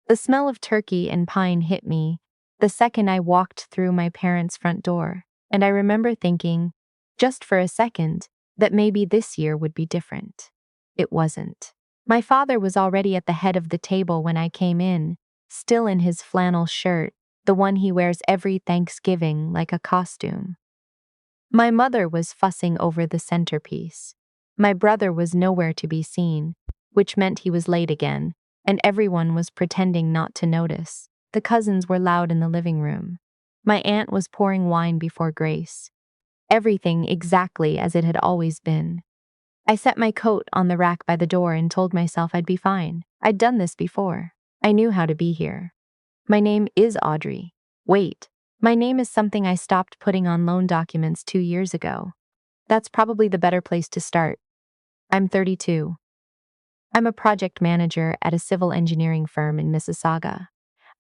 The smell of turkey and pine hit me the second I walked through my parents' front door, and I remember thinking, just for a second, that maybe this year would be different. It wasn't. My father was already at the head of the table when I came in, still in his flannel shirt, the one he wears every Thanksgiving like a costume. My mother was fussing over the centerpiece. My brother was nowhere to be seen, which meant he was late again, and everyone was pretending not to notice. The cousins were loud in the living room. My aunt was pouring wine before Grace. Everything exactly as it had always been. I set my coat on the rack by the door and told myself I'd be fine. I'd done this before. I knew how to be here. My name is Audrey. Wait, my name is something I stopped putting on loan documents 2 years ago. That's probably the better place to start. I'm 32. I'm a project manager at a civil engineering firm in Mississauga.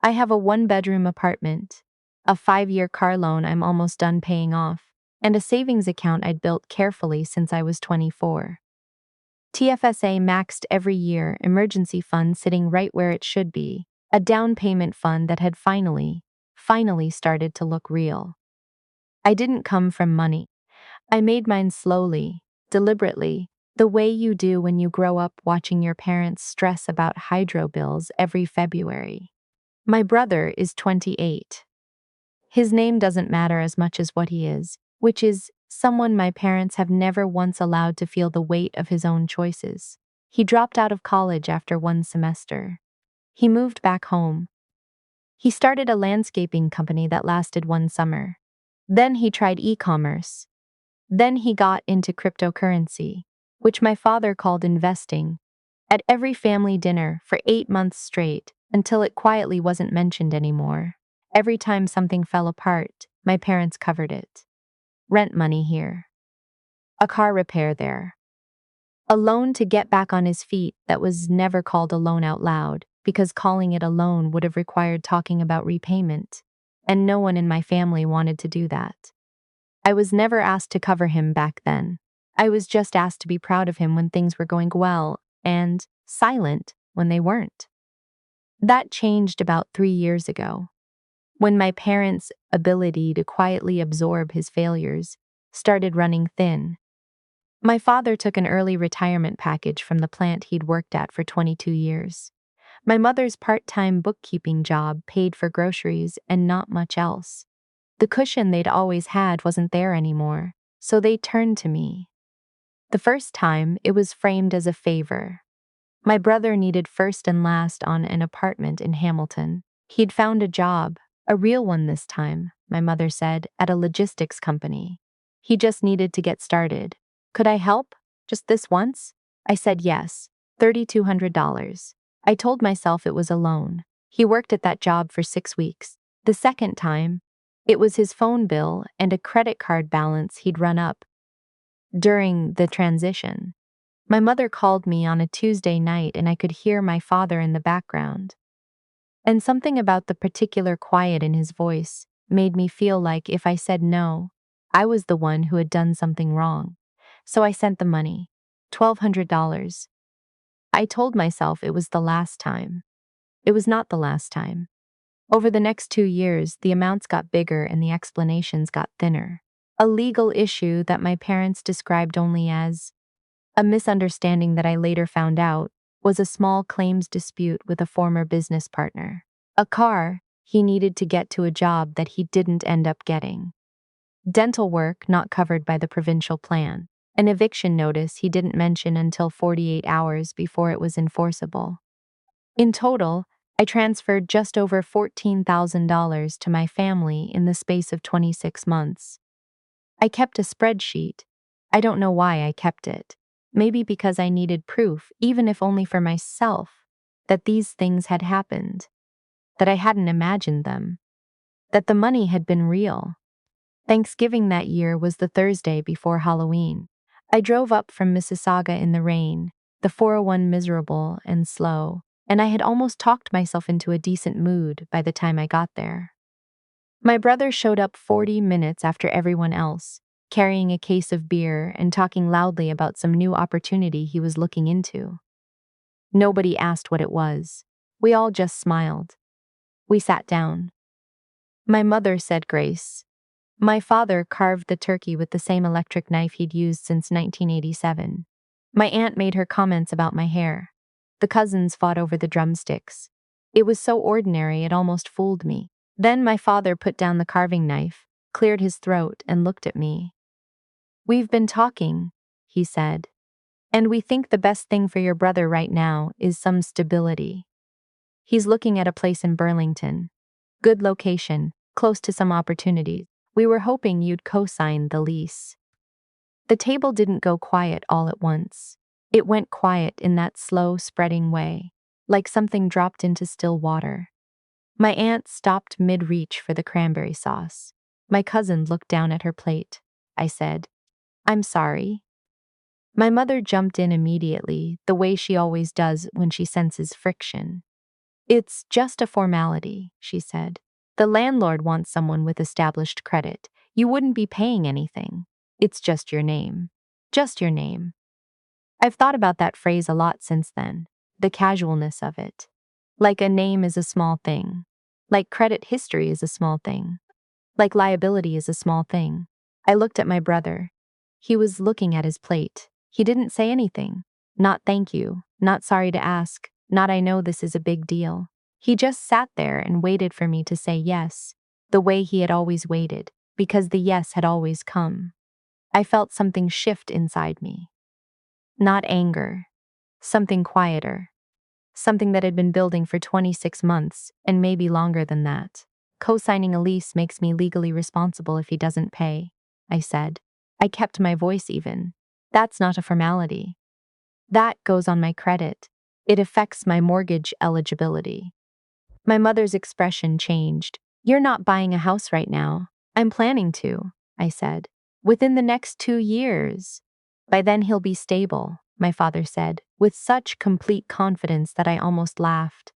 I have a 1-bedroom apartment, a 5-year car loan I'm almost done paying off, and a savings account I'd built carefully since I was 24. TFSA maxed every year, emergency fund sitting right where it should be, a down payment fund that had finally started to look real. I didn't come from money. I made mine slowly, deliberately, the way you do when you grow up watching your parents stress about hydro bills every February. My brother is 28. His name doesn't matter as much as what he is, which is someone my parents have never once allowed to feel the weight of his own choices. He dropped out of college after 1 semester. He moved back home. He started a landscaping company that lasted 1 summer. Then he tried e-commerce. Then he got into cryptocurrency, which my father called investing, at every family dinner for 8 months straight, until it quietly wasn't mentioned anymore. Every time something fell apart, my parents covered it. Rent money here. A car repair there. A loan to get back on his feet that was never called a loan out loud, because calling it a loan would have required talking about repayment, and no one in my family wanted to do that. I was never asked to cover him back then. I was just asked to be proud of him when things were going well, and silent when they weren't. That changed about 3 years ago, when my parents' ability to quietly absorb his failures started running thin. My father took an early retirement package from the plant he'd worked at for 22 years. My mother's part-time bookkeeping job paid for groceries and not much else. The cushion they'd always had wasn't there anymore, so they turned to me. The first time, it was framed as a favor. My brother needed first and last on an apartment in Hamilton. He'd found a job, a real one this time, my mother said, at a logistics company. He just needed to get started. Could I help? Just this once? I said yes, $3,200. I told myself it was a loan. He worked at that job for 6 weeks. The second time, it was his phone bill and a credit card balance he'd run up during the transition. My mother called me on a Tuesday night and I could hear my father in the background. And something about the particular quiet in his voice made me feel like if I said no, I was the one who had done something wrong. So I sent the money, $1,200. I told myself it was the last time. It was not the last time. Over the next 2 years, the amounts got bigger and the explanations got thinner. A legal issue that my parents described only as a misunderstanding that I later found out was a small claims dispute with a former business partner. A car he needed to get to a job that he didn't end up getting. Dental work not covered by the provincial plan. An eviction notice he didn't mention until 48 hours before it was enforceable. In total, I transferred just over $14,000 to my family in the space of 26 months. I kept a spreadsheet. I don't know why I kept it. Maybe because I needed proof, even if only for myself, that these things had happened, that I hadn't imagined them, that the money had been real. Thanksgiving that year was the Thursday before Halloween. I drove up from Mississauga in the rain, the 401 miserable and slow, and I had almost talked myself into a decent mood by the time I got there. My brother showed up 40 minutes after everyone else, carrying a case of beer and talking loudly about some new opportunity he was looking into. Nobody asked what it was. We all just smiled. We sat down. My mother said grace. My father carved the turkey with the same electric knife he'd used since 1987. My aunt made her comments about my hair. The cousins fought over the drumsticks. It was so ordinary it almost fooled me. Then my father put down the carving knife, cleared his throat, and looked at me. "We've been talking," he said. "And we think the best thing for your brother right now is some stability. He's looking at a place in Burlington. Good location, close to some opportunities. We were hoping you'd co-sign the lease." The table didn't go quiet all at once. It went quiet in that slow, spreading way, like something dropped into still water. My aunt stopped mid-reach for the cranberry sauce. My cousin looked down at her plate. I said, "I'm sorry." My mother jumped in immediately, the way she always does when she senses friction. "It's just a formality," she said. "The landlord wants someone with established credit. You wouldn't be paying anything. It's just your name. Just your name." I've thought about that phrase a lot since then, the casualness of it. Like a name is a small thing. Like credit history is a small thing. Like liability is a small thing. I looked at my brother. He was looking at his plate. He didn't say anything. Not thank you, not sorry to ask, not I know this is a big deal. He just sat there and waited for me to say yes, the way he had always waited, because the yes had always come. I felt something shift inside me. Not anger. Something quieter. Something that had been building for 26 months, and maybe longer than that. "Co-signing a lease makes me legally responsible if he doesn't pay," I said. I kept my voice even. "That's not a formality. That goes on my credit. It affects my mortgage eligibility." My mother's expression changed. "You're not buying a house right now." "I'm planning to," I said. "Within the next 2 years. By then he'll be stable," my father said, with such complete confidence that I almost laughed.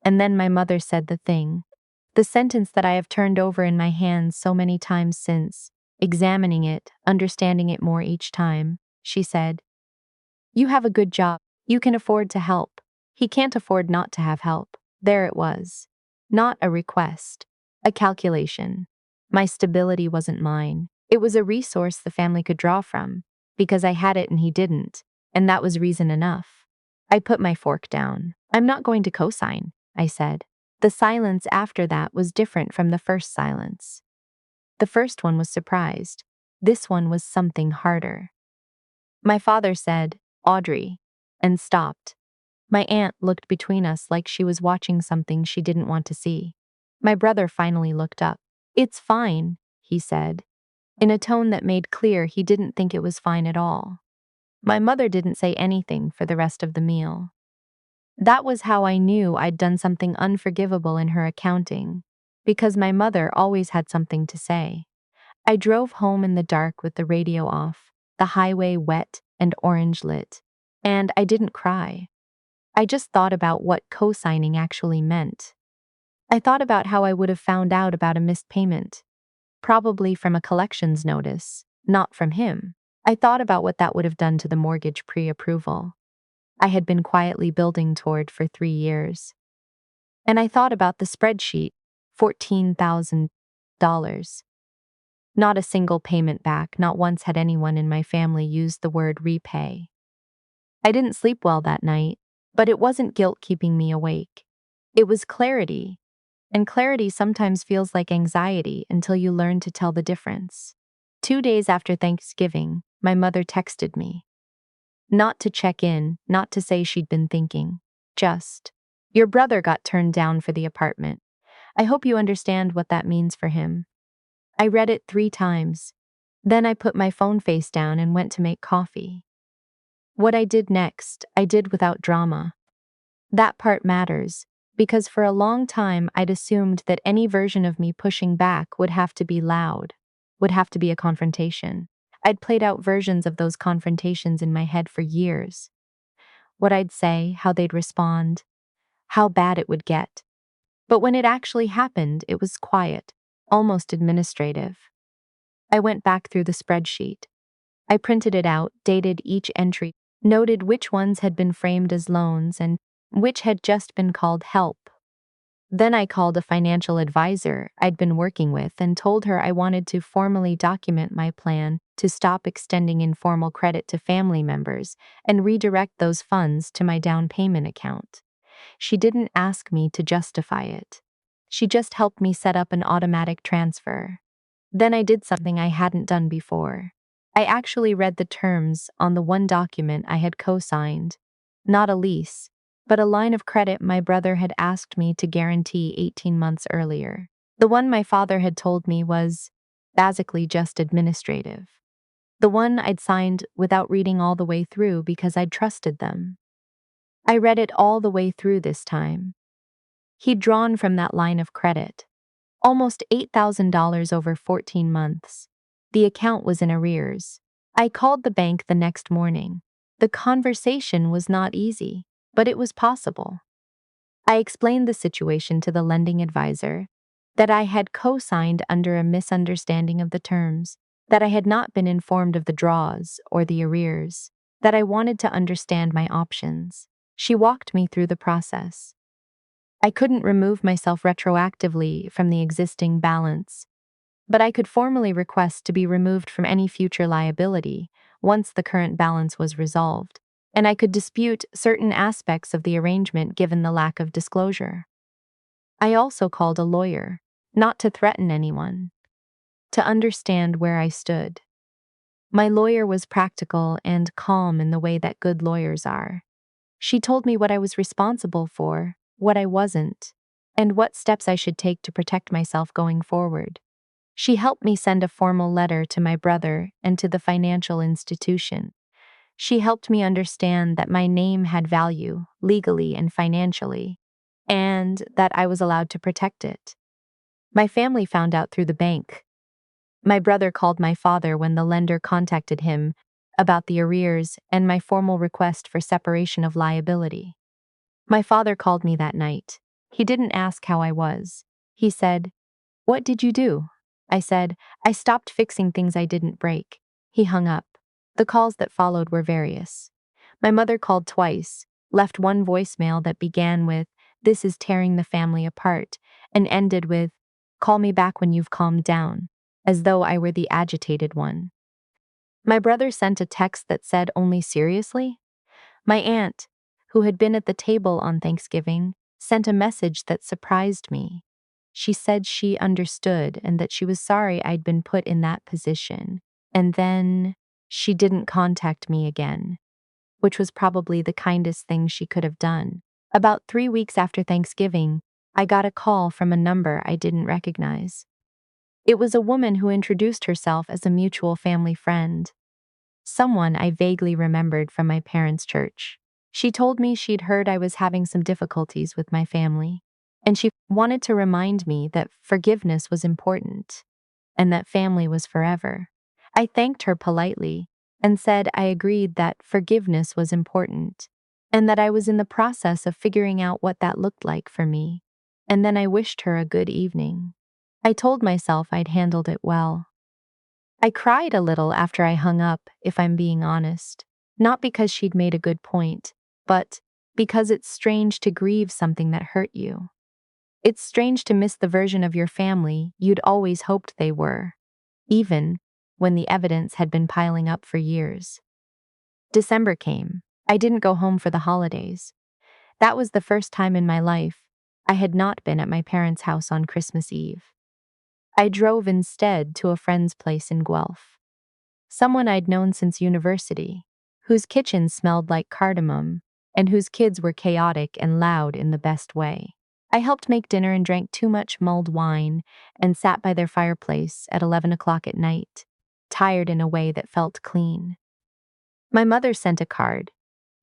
And then my mother said the sentence that I have turned over in my hands so many times since, examining it, understanding it more each time. She said, "You have a good job. You can afford to help. He can't afford not to have help." There it was. Not a request. A calculation. My stability wasn't mine. It was a resource the family could draw from, because I had it and he didn't, and that was reason enough. I put my fork down. "I'm not going to co-sign," I said. The silence after that was different from the first silence. The first one was surprised. This one was something harder. My father said, "Audrey," and stopped. My aunt looked between us like she was watching something she didn't want to see. My brother finally looked up. "It's fine," he said, in a tone that made clear he didn't think it was fine at all. My mother didn't say anything for the rest of the meal. That was how I knew I'd done something unforgivable in her accounting, because my mother always had something to say. I drove home in the dark with the radio off, the highway wet and orange lit, and I didn't cry. I just thought about what co-signing actually meant. I thought about how I would have found out about a missed payment, probably from a collections notice, not from him. I thought about what that would have done to the mortgage pre-approval I had been quietly building toward for 3 years. And I thought about the spreadsheet, $14,000. Not a single payment back, not once had anyone in my family used the word repay. I didn't sleep well that night, but it wasn't guilt keeping me awake. It was clarity, and clarity sometimes feels like anxiety until you learn to tell the difference. 2 days after Thanksgiving, my mother texted me. Not to check in, not to say she'd been thinking. Just, "Your brother got turned down for the apartment. I hope you understand what that means for him." I read it 3 times. Then I put my phone face down and went to make coffee. What I did next, I did without drama. That part matters, because for a long time I'd assumed that any version of me pushing back would have to be loud, would have to be a confrontation. I'd played out versions of those confrontations in my head for years. What I'd say, how they'd respond, how bad it would get. But when it actually happened, it was quiet, almost administrative. I went back through the spreadsheet. I printed it out, dated each entry, noted which ones had been framed as loans and which had just been called help. Then I called a financial advisor I'd been working with and told her I wanted to formally document my plan to stop extending informal credit to family members and redirect those funds to my down payment account. She didn't ask me to justify it. She just helped me set up an automatic transfer. Then I did something I hadn't done before. I actually read the terms on the one document I had co-signed. Not a lease, but a line of credit my brother had asked me to guarantee 18 months earlier. The one my father had told me was basically just administrative. The one I'd signed without reading all the way through because I'd trusted them. I read it all the way through this time. He'd drawn from that line of credit almost $8,000 over 14 months. The account was in arrears. I called the bank the next morning. The conversation was not easy, but it was possible. I explained the situation to the lending advisor, that I had co-signed under a misunderstanding of the terms, that I had not been informed of the draws or the arrears, that I wanted to understand my options. She walked me through the process. I couldn't remove myself retroactively from the existing balance, but I could formally request to be removed from any future liability once the current balance was resolved, and I could dispute certain aspects of the arrangement given the lack of disclosure. I also called a lawyer, not to threaten anyone, to understand where I stood. My lawyer was practical and calm in the way that good lawyers are. She told me what I was responsible for, what I wasn't, and what steps I should take to protect myself going forward. She helped me send a formal letter to my brother and to the financial institution. She helped me understand that my name had value, legally and financially, and that I was allowed to protect it. My family found out through the bank. My brother called my father when the lender contacted him about the arrears and my formal request for separation of liability. My father called me that night. He didn't ask how I was. He said, "What did you do?" I said, "I stopped fixing things I didn't break." He hung up. The calls that followed were various. My mother called twice, left one voicemail that began with, "This is tearing the family apart," and ended with, "Call me back when you've calmed down," as though I were the agitated one. My brother sent a text that said only seriously. My aunt, who had been at the table on Thanksgiving, sent a message that surprised me. She said she understood and that she was sorry I'd been put in that position. And then she didn't contact me again, which was probably the kindest thing she could have done. About 3 weeks after Thanksgiving, I got a call from a number I didn't recognize. It was a woman who introduced herself as a mutual family friend, someone I vaguely remembered from my parents' church. She told me she'd heard I was having some difficulties with my family, and she wanted to remind me that forgiveness was important, and that family was forever. I thanked her politely and said I agreed that forgiveness was important, and that I was in the process of figuring out what that looked like for me, and then I wished her a good evening. I told myself I'd handled it well. I cried a little after I hung up, if I'm being honest. Not because she'd made a good point, but because it's strange to grieve something that hurt you. It's strange to miss the version of your family you'd always hoped they were, even when the evidence had been piling up for years. December came. I didn't go home for the holidays. That was the first time in my life I had not been at my parents' house on Christmas Eve. I drove instead to a friend's place in Guelph. Someone I'd known since university, whose kitchen smelled like cardamom, and whose kids were chaotic and loud in the best way. I helped make dinner and drank too much mulled wine and sat by their fireplace at 11 o'clock at night, tired in a way that felt clean. My mother sent a card.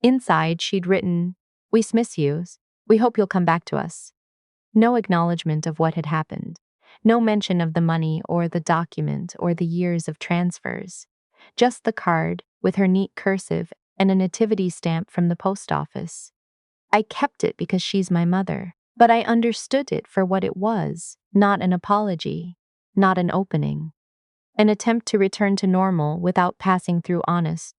Inside, she'd written, "We miss you. We hope you'll come back to us." No acknowledgement of what had happened. No mention of the money or the document or the years of transfers. Just the card, with her neat cursive and a nativity stamp from the post office. I kept it because she's my mother, but I understood it for what it was, not an apology, not an opening. An attempt to return to normal without passing through honest.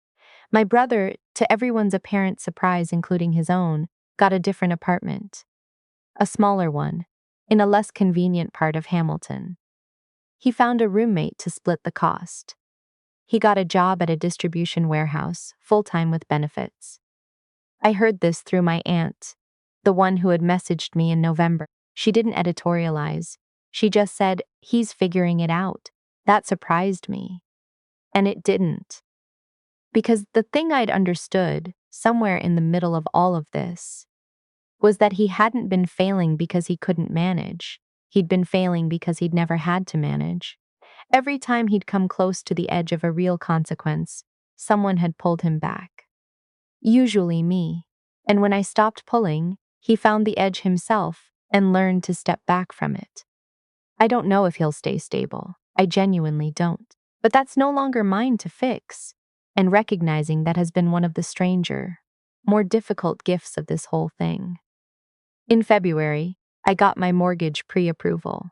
My brother, to everyone's apparent surprise including his own, got a different apartment, a smaller one, in a less convenient part of Hamilton. He found a roommate to split the cost. He got a job at a distribution warehouse, full-time with benefits. I heard this through my aunt, the one who had messaged me in November. She didn't editorialize. She just said, "He's figuring it out." That surprised me. And it didn't. Because the thing I'd understood, somewhere in the middle of all of this, was that he hadn't been failing because he couldn't manage. He'd been failing because he'd never had to manage. Every time he'd come close to the edge of a real consequence, someone had pulled him back. Usually me. And when I stopped pulling, he found the edge himself and learned to step back from it. I don't know if he'll stay stable. I genuinely don't. But that's no longer mine to fix. And recognizing that has been one of the stranger, more difficult gifts of this whole thing. In February, I got my mortgage pre-approval.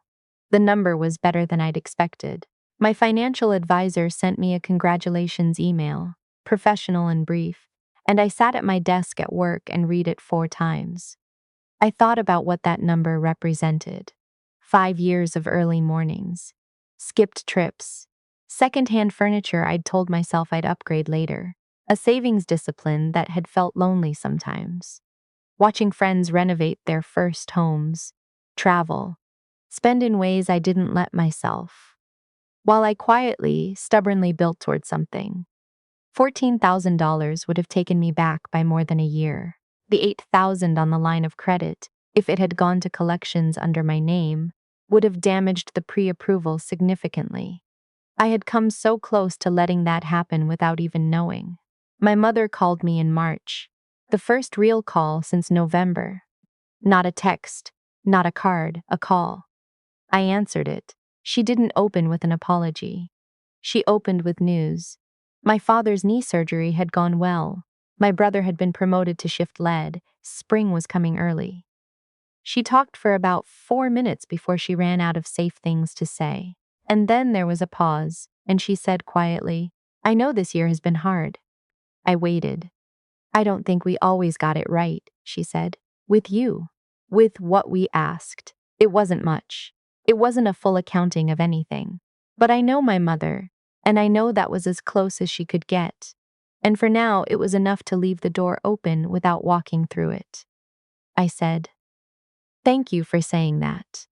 The number was better than I'd expected. My financial advisor sent me a congratulations email, professional and brief, and I sat at my desk at work and read it 4 times. I thought about what that number represented. 5 years of early mornings, skipped trips, secondhand furniture I'd told myself I'd upgrade later, a savings discipline that had felt lonely sometimes. Watching friends renovate their first homes, travel, spend in ways I didn't let myself. While I quietly, stubbornly built toward something. $14,000 would have taken me back by more than a year. The $8,000 on the line of credit, if it had gone to collections under my name, would have damaged the pre-approval significantly. I had come so close to letting that happen without even knowing. My mother called me in March, the first real call since November. Not a text, not a card, a call. I answered it. She didn't open with an apology. She opened with news. My father's knee surgery had gone well. My brother had been promoted to shift lead. Spring was coming early. She talked for about 4 minutes before she ran out of safe things to say. And then there was a pause, and she said quietly, "I know this year has been hard." I waited. "I don't think we always got it right," she said. "With you. With what we asked. It wasn't much. It wasn't a full accounting of anything. But I know my mother, and I know that was as close as she could get. And for now, it was enough to leave the door open without walking through it." I said, "Thank you for saying that."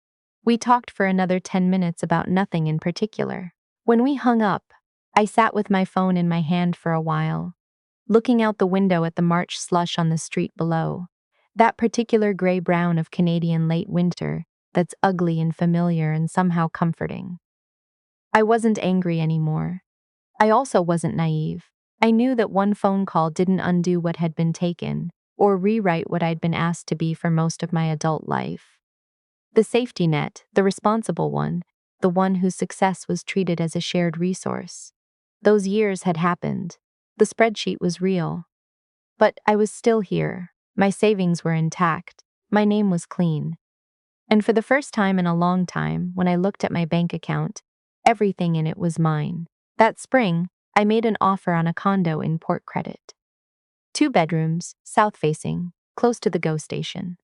We talked for another 10 minutes about nothing in particular. When we hung up, I sat with my phone in my hand for a while, looking out the window at the March slush on the street below, that particular gray-brown of Canadian late winter that's ugly and familiar and somehow comforting. I wasn't angry anymore. I also wasn't naive. I knew that one phone call didn't undo what had been taken, or rewrite what I'd been asked to be for most of my adult life. The safety net, the responsible one, the one whose success was treated as a shared resource. Those years had happened. The spreadsheet was real. But I was still here. My savings were intact. My name was clean. And for the first time in a long time, when I looked at my bank account, everything in it was mine. That spring, I made an offer on a condo in Port Credit. 2 bedrooms, south-facing, close to the GO station.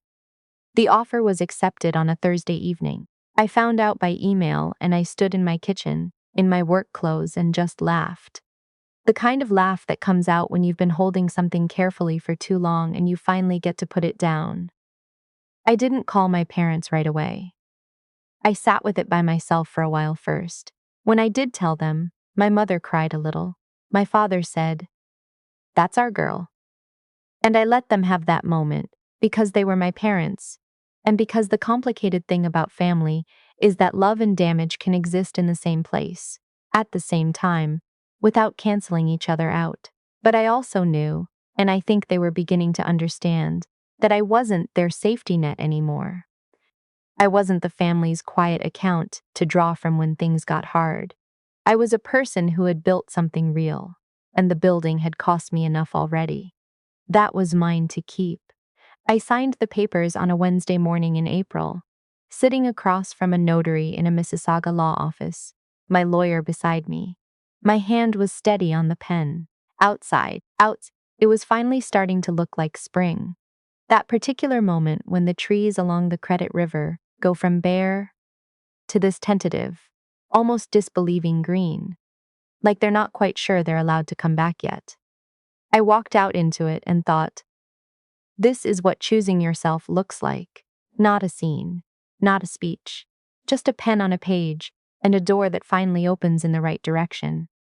The offer was accepted on a Thursday evening. I found out by email and I stood in my kitchen, in my work clothes, and just laughed. The kind of laugh that comes out when you've been holding something carefully for too long and you finally get to put it down. I didn't call my parents right away. I sat with it by myself for a while first. When I did tell them, my mother cried a little. My father said, "That's our girl." And I let them have that moment, because they were my parents, and because the complicated thing about family is that love and damage can exist in the same place, at the same time, without canceling each other out. But I also knew, and I think they were beginning to understand, that I wasn't their safety net anymore. I wasn't the family's quiet account to draw from when things got hard. I was a person who had built something real, and the building had cost me enough already. That was mine to keep. I signed the papers on a Wednesday morning in April, sitting across from a notary in a Mississauga law office, my lawyer beside me. My hand was steady on the pen. Outside, it was finally starting to look like spring. That particular moment when the trees along the credit river go from bare to this tentative, almost disbelieving green, like they're not quite sure they're allowed to come back yet. I walked out into it and thought, this is what choosing yourself looks like. Not a scene, not a speech, just a pen on a page and a door that finally opens in the right direction.